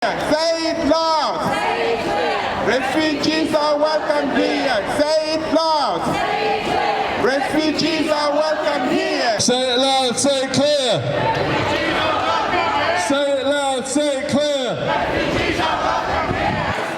Say it loud. Say it clear. Refugees are welcome here. Say it loud. Say it clear. Refugees are welcome here. Say it loud, say it clear. Say it loud, say it clear.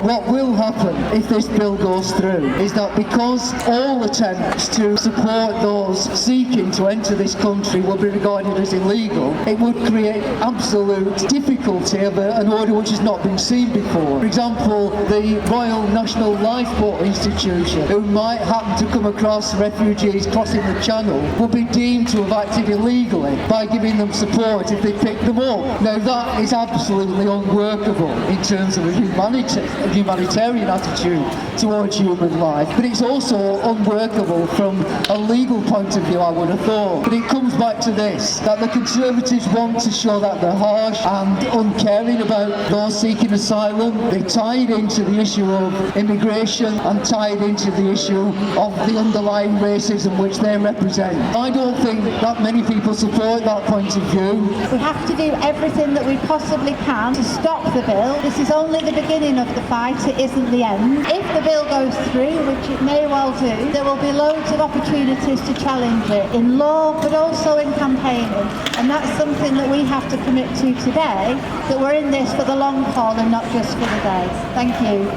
What will happen if this bill goes through is that because all attempts to support those seeking to enter this country will be regarded as illegal, it would create absolute difficulty of an order which has not been seen before. For example, the Royal National Lifeboat Institution, who might happen to come across refugees crossing the channel, will be deemed to have acted illegally by giving them support if they pick them up. Now that is absolutely unworkable in terms of a humanitarian attitude towards human life, but it's also unworkable from a legal point of view, I would have thought. But it comes back to this, that the Conservatives want to show that they're harsh and uncaring about those seeking asylum. They tie it into the issue of immigration and tie it into the issue of the underlying racism which they represent. I don't think that many people support that point of view. We have to do everything that we possibly can to stop the bill. This is only the beginning of the fight. It isn't the end. If the bill goes through, which it may well do, there will be loads of opportunities to challenge it in law but also in campaigning, and that's something that we have to commit to today, that we're in this for the long haul and not just for the day. Thank you.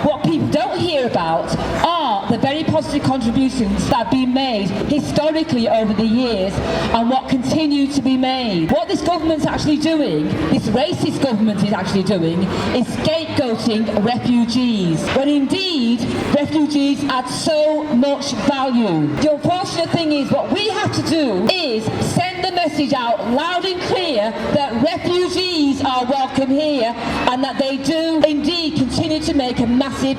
What people don't hear about are the very positive contributions that have been made historically over the years and what continue to be made. What this government's actually doing, this racist government is actually doing, is scapegoating refugees, when indeed refugees add so much value. The unfortunate thing is, what we have to do is send the message out loud and clear that refugees are welcome here and that they do indeed continue to make a massive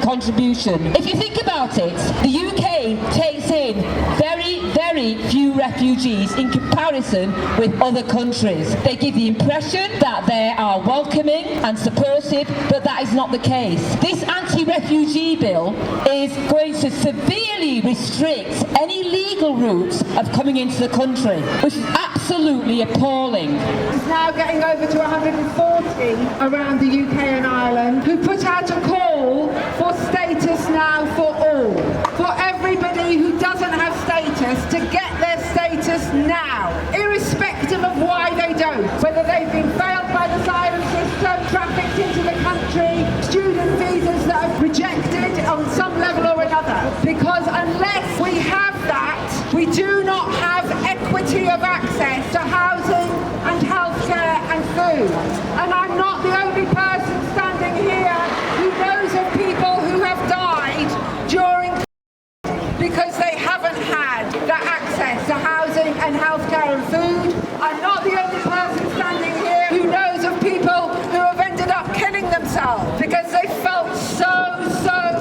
contribution. If you think about it, the UK takes in very few refugees in comparison with other countries. They give the impression that they are welcoming and supportive, but that is not the case. This anti-refugee bill is going to severely restrict any legal routes of coming into the country, which is absolutely appalling. It's now getting over to 140 around the UK and Ireland who put out a call for status now for all. For everybody who doesn't have status to get their status now, irrespective of why they don't. Whether they've been failed by the asylum system, trafficked into the country, student visas that are rejected on some level or another. Because unless we have that, we do not have equity of access to housing and healthcare and food. And I'm not the only person standing here who knows of people who have died during because they haven't had that access to housing and healthcare and food. I'm not the only person standing here who knows of people who have ended up killing themselves because they felt so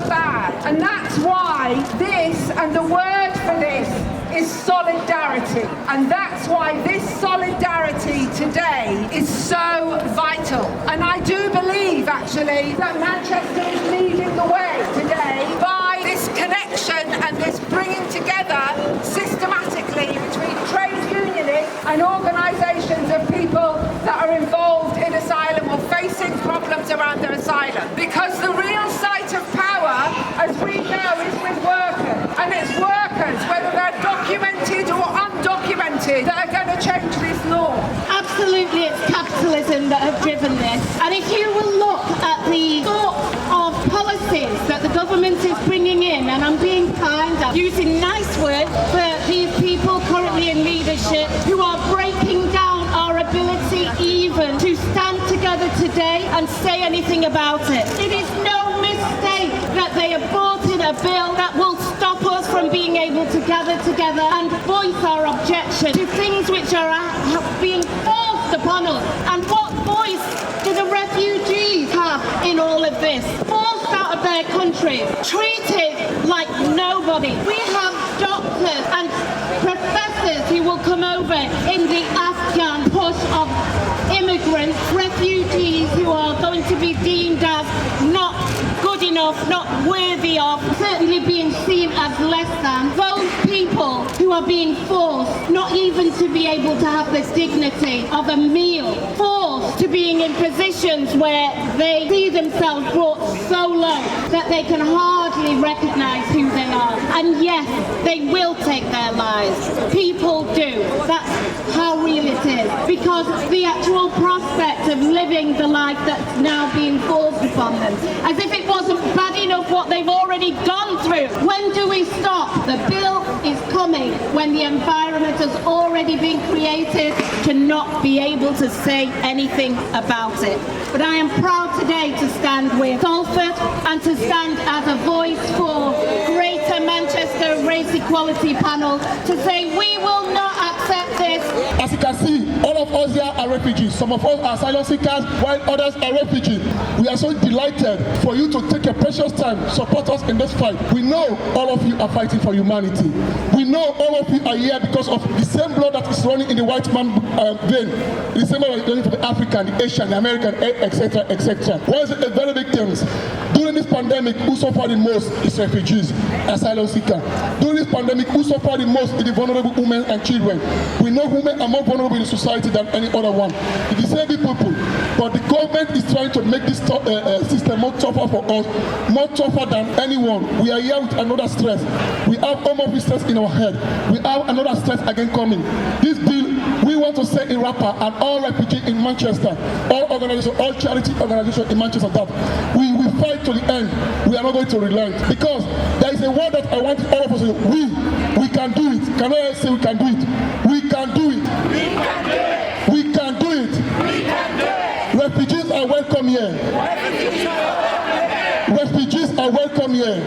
bad. And that's why this, and the word for this, is solidarity. And that's why this solidarity today is so vital. And I do believe, actually, that Manchester is leading the way today by this connection and this bringing together systematically between trade unionists and organisations of people that are involved in asylum or facing problems around their asylum. Because the real site of power, as we know, is with workers. And it's workers, whether they're documented or undocumented, that are going to change this law. Absolutely, it's capitalism that have driven this. And if you will look at the sort of policies that the government is bringing in, and I'm being kind, I'm using nice words for these people currently in leadership who are breaking down our ability even to stand together today and say anything about it. It is no mistake that they have brought in a bill that will stop us from being able to gather together and voice our objection to things which are being forced upon us. And what voice do the refugees have in all of this? Forced out of their countries, treated like nobody. We have doctors and professors who will come over in the Afghan push of immigrants, refugees who are going to be deemed as not good enough, not worthy of, certainly being seen as less than. Those people who are being forced not even to be able to have the dignity of a meal, forced to being in positions where they see themselves brought so low that they can hardly recognise who they are. And yes, they will take their lives. People do. That's how real it is. Because the actual prospect of living the life that's now being forced upon them, as if it wasn't bad enough what they've already gone through. When do we stop? The bill is coming when the environment has already been created to not be able to say anything about it. But I am proud today to stand with Salford and to stand as a voice for Greater Manchester Race Equality Panel to say we will not accept this. As you can see, all of us here are refugees. Some of us are asylum seekers, while others are refugees. We are so delighted for you to take your precious time, support us in this fight. We know all of you are fighting for humanity. We know all of you are here because of the same blood that is running in the white man vein. The same blood that is running for the African, the Asian, the American, etc., etc. What is a very big thing? During this pandemic, who suffered the most is refugees, asylum seekers. During this pandemic, who suffered the most is the vulnerable women and children. We know women are more vulnerable in society than any other one. It's the same people, but the government is trying to make this system more tougher for us, more tougher than anyone. We are here with another stress. We have home office stress in our head. We have another stress again coming. This bill, we want to say in Rapper and all refugees in Manchester, all organizations, all charity organizations in Manchester, that we will fight to the end. We are not going to relent, because there is a word that I want all of us to say. We can do it. Can I say we can do it? We can do it. We can do it. We can do it. Refugees are welcome here. Refugees are welcome here.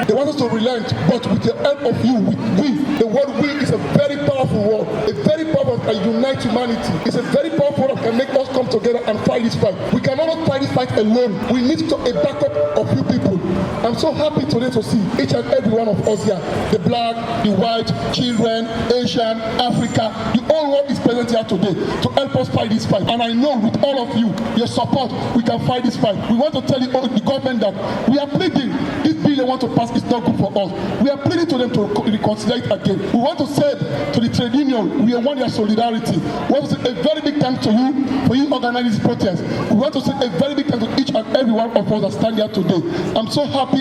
They want us to relent, but with the help of you, with we. The word we is a very powerful word, a very powerful word that can unite humanity. It's a very powerful word that can make us come together and fight this fight. We cannot fight this fight alone. We need a backup of you people. I'm so happy today to see each and every one of us here. The black, the white, children, Asian, Africa, the whole world is present here today to help us fight this fight. And I know with all of you, your support, we can fight this fight. We want to tell the government that we are pleading. This bill they want to pass is not good for us. We are pleading to them to reconsider it again. We want to say to the trade union, we want their solidarity. We want to say a very big thanks to you for you organizing this protest. We want to say a very big thanks to each and every one of us that stand here today. I'm so happy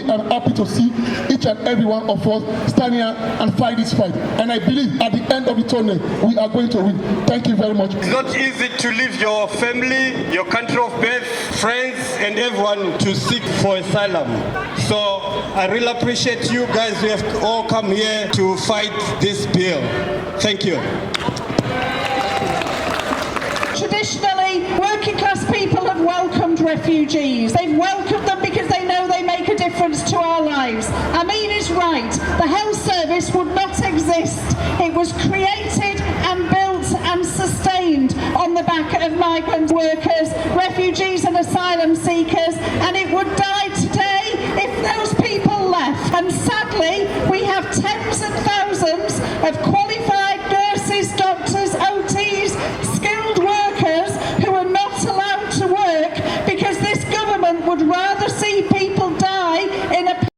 to see each and every one of us stand here and fight this fight. And I believe at the end of the tunnel, we are going to win. Thank you very much. It's not easy to leave your family, your country of birth, friends, and everyone to seek for asylum. So I really appreciate you guys who have all come here to fight this bill. Thank you. Traditionally, working class people have welcomed refugees. They've welcomed them because they know they make a difference to our lives. Amin is right. The health service would not exist. It was created and built and sustained on the back of migrant workers, refugees and asylum seekers, and it would die today if those people left. And sadly, we have tens and thousands of qualified nurses, doctors, OTs, skilled workers who are not allowed to work because this government would rather see people die in a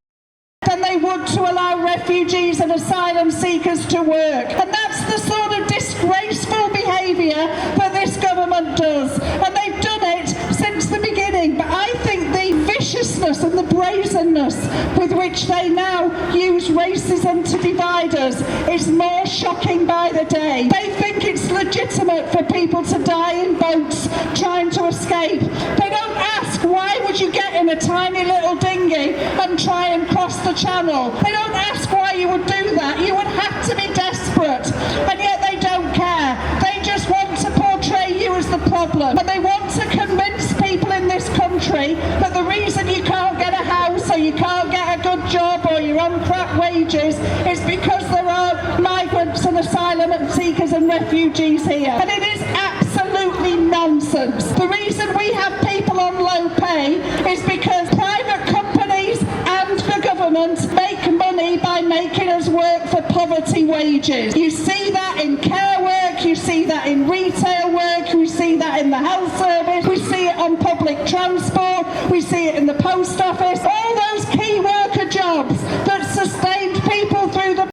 than they would to allow refugees and asylum seekers to work. And that's the sort of disgraceful behaviour that this government does. And they've done it since the beginning. But I think the viciousness and the brazenness with which they now use racism to divide us is more shocking by the day. They think it's legitimate for people to die in boats trying to escape. They don't ask, why would you get in a tiny little dinghy and try and cross the channel? They don't ask why you would do that. You would have to be desperate. And yet they don't care. They just want to portray you as the problem. And they want to convince people in this country that the reason you can't get a house or you can't get a good job or you're on crap wages is because there are migrants and asylum seekers and refugees here. And it is absolutely nonsense. The reason we have people on low pay is because private companies and the government make money by making us work for poverty wages. You see that in care work, you see that in retail work, you see that in the health service, we see it on public transport, we see it in the post office. All those key worker jobs that sustained people through the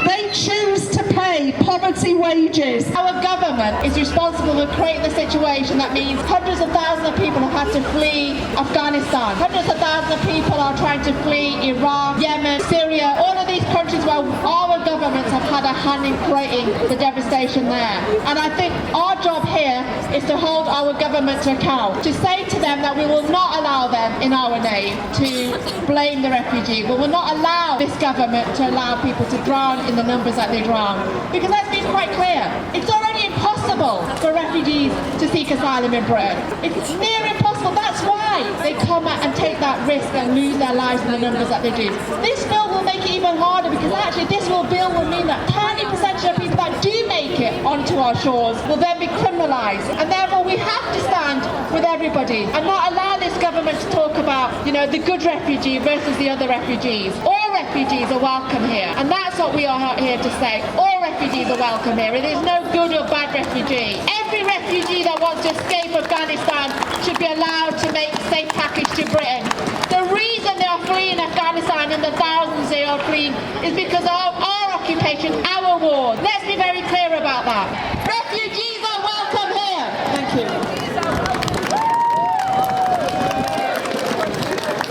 they choose to pay poverty fancy wages. Our government is responsible for creating the situation that means hundreds of thousands of people have had to flee Afghanistan. Hundreds of thousands of people are trying to flee Iraq, Yemen, Syria, all of these countries where our governments have had a hand in creating the devastation there. And I think our job here is to hold our government to account, to say to them that we will not allow them in our name to blame the refugee. We will not allow this government to allow people to drown in the numbers that they drown. Because let's be quite clear, it's already impossible for refugees to seek asylum in Britain. It's near impossible. That's why they come out and take that risk and lose their lives in the numbers that they do. This bill will make it even harder because actually this bill will mean that tiny percentage of people that do make it onto our shores will then be criminalised. And therefore we have to stand with everybody and not allow this government to talk about, the good refugee versus the other refugees. All refugees are welcome here, and that's what we are here to say. All refugees are welcome here. There is no good or bad refugee. Every refugee that wants to escape Afghanistan should be allowed to make a safe passage to Britain. The reason they are fleeing Afghanistan and the thousands they are fleeing is because of our occupation, our war. Let's be very clear about that. Refugees are welcome here. Thank you.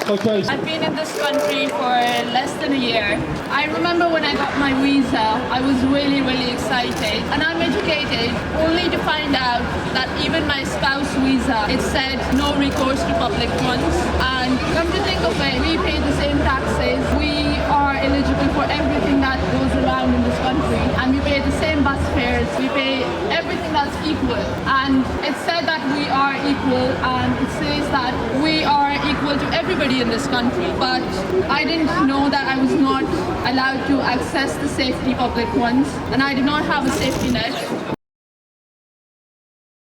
Okay. I've been in this country for less than a year. I remember when I got my visa, I was really, really excited. And I'm educated only to find out that even my spouse visa, it said no recourse to public funds. And come to think of it, we pay the same taxes. We are eligible for everything that goes around in this country. And we pay the same bus fares. We pay everything that's equal. And it said that we are equal, and it says that we are equal to everybody in this country. But I didn't know that I was not allowed to access the safety public ones, and I did not have a safety net.